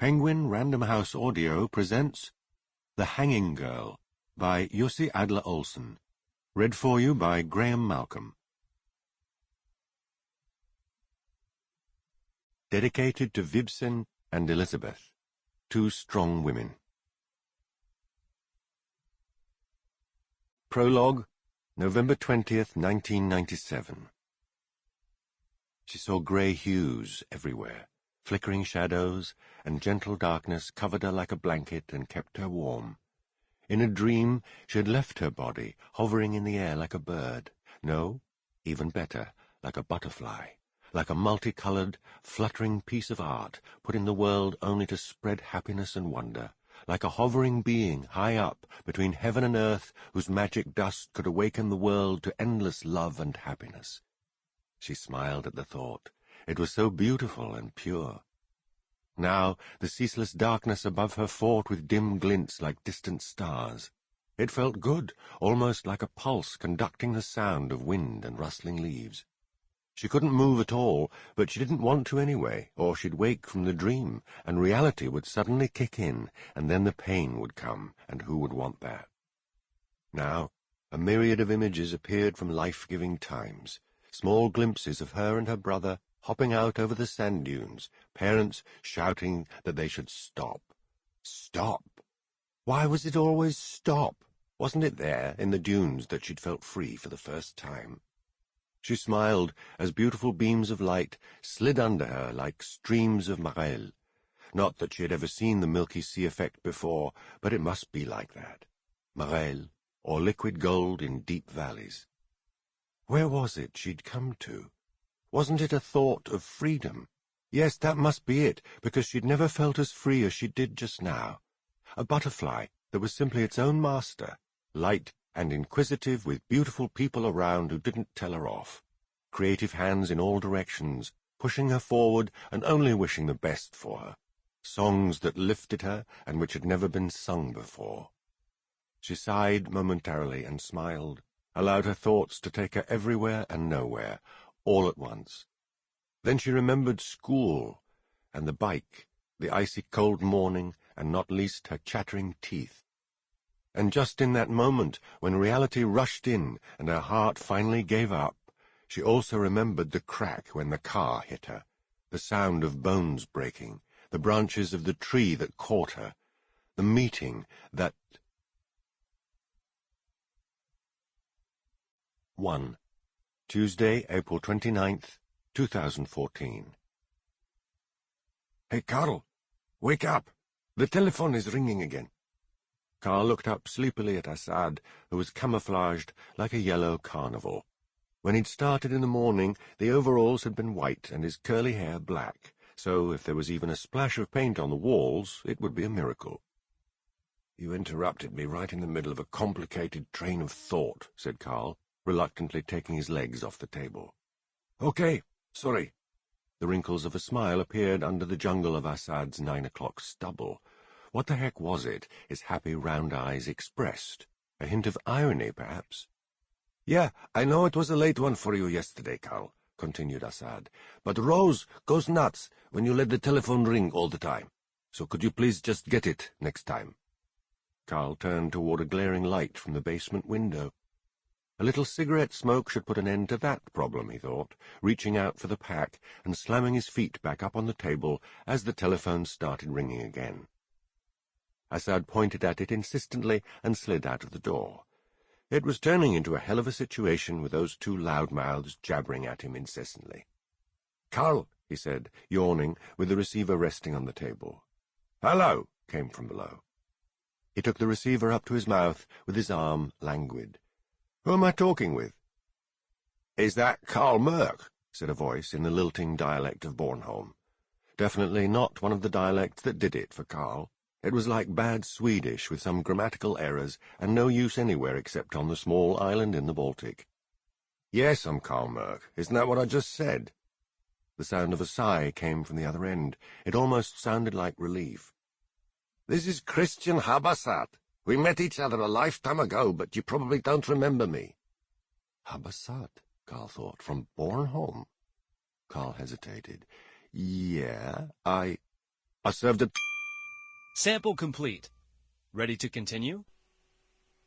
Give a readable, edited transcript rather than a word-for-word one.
Penguin Random House Audio presents The Hanging Girl by Jussi Adler-Olsen. Read for you by Graeme Malcolm. Dedicated to Vibsen and Elizabeth, two strong women. Prologue, November 20th, 1997. She saw grey hues everywhere. Flickering shadows and gentle darkness covered her like a blanket and kept her warm. In a dream, she had left her body, hovering in the air like a bird. No, even better, like a butterfly, like a multicolored, fluttering piece of art put in the world only to spread happiness and wonder, like a hovering being high up between heaven and earth whose magic dust could awaken the world to endless love and happiness. She smiled at the thought. It was so beautiful and pure. Now the ceaseless darkness above her fought with dim glints like distant stars. It felt good, almost like a pulse conducting the sound of wind and rustling leaves. She couldn't move at all, but she didn't want to anyway, or she'd wake from the dream, and reality would suddenly kick in, and then the pain would come, and who would want that? Now a myriad of images appeared from life-giving times, small glimpses of her and her brother, hopping out over the sand dunes, parents shouting that they should stop. Stop! Why was it always stop? Wasn't it there, in the dunes, that she'd felt free for the first time? She smiled as beautiful beams of light slid under her like streams of marelle. Not that she had ever seen the milky sea effect before, but it must be like that. Marelle, or liquid gold in deep valleys. Where was it she'd come to? Wasn't it a thought of freedom? Yes, that must be it, because she'd never felt as free as she did just now. A butterfly that was simply its own master, light and inquisitive, with beautiful people around who didn't tell her off. Creative hands in all directions, pushing her forward and only wishing the best for her. Songs that lifted her and which had never been sung before. She sighed momentarily and smiled, allowed her thoughts to take her everywhere and nowhere, all at once. Then she remembered school, and the bike, the icy cold morning, and not least her chattering teeth. And just in that moment, when reality rushed in and her heart finally gave up, she also remembered the crack when the car hit her, the sound of bones breaking, the branches of the tree that caught her, the meeting that... 1. Tuesday, April 29th, 2014. Hey, Carl, wake up. The telephone is ringing again. Carl looked up sleepily at Assad, who was camouflaged like a yellow carnival. When he'd started in the morning, the overalls had been white and his curly hair black, so if there was even a splash of paint on the walls, it would be a miracle. You interrupted me right in the middle of a complicated train of thought, said Carl, reluctantly taking his legs off the table. Okay, sorry. The wrinkles of a smile appeared under the jungle of Assad's 9 o'clock stubble. What the heck was it, his happy round eyes expressed? A hint of irony, perhaps? Yeah, I know it was a late one for you yesterday, Carl, continued Assad, but Rose goes nuts when you let the telephone ring all the time. So could you please just get it next time? Carl turned toward a glaring light from the basement window. A little cigarette smoke should put an end to that problem, he thought, reaching out for the pack and slamming his feet back up on the table as the telephone started ringing again. Assad pointed at it insistently and slid out of the door. It was turning into a hell of a situation with those two loudmouths jabbering at him incessantly. Carl, he said, yawning, with the receiver resting on the table. Hello, came from below. He took the receiver up to his mouth with his arm languid. Who am I talking with? Is that Carl Mørck? Said a voice in the lilting dialect of Bornholm. Definitely not one of the dialects that did it for Carl. It was like bad Swedish with some grammatical errors and no use anywhere except on the small island in the Baltic. Yes, I'm Carl Mørck. Isn't that what I just said? The sound of a sigh came from the other end. It almost sounded like relief. This is Christian Habasat. We met each other a lifetime ago, but you probably don't remember me. Habasat, Carl thought, from Bornholm. Carl hesitated. Yeah, I served a Sample complete. Ready to continue?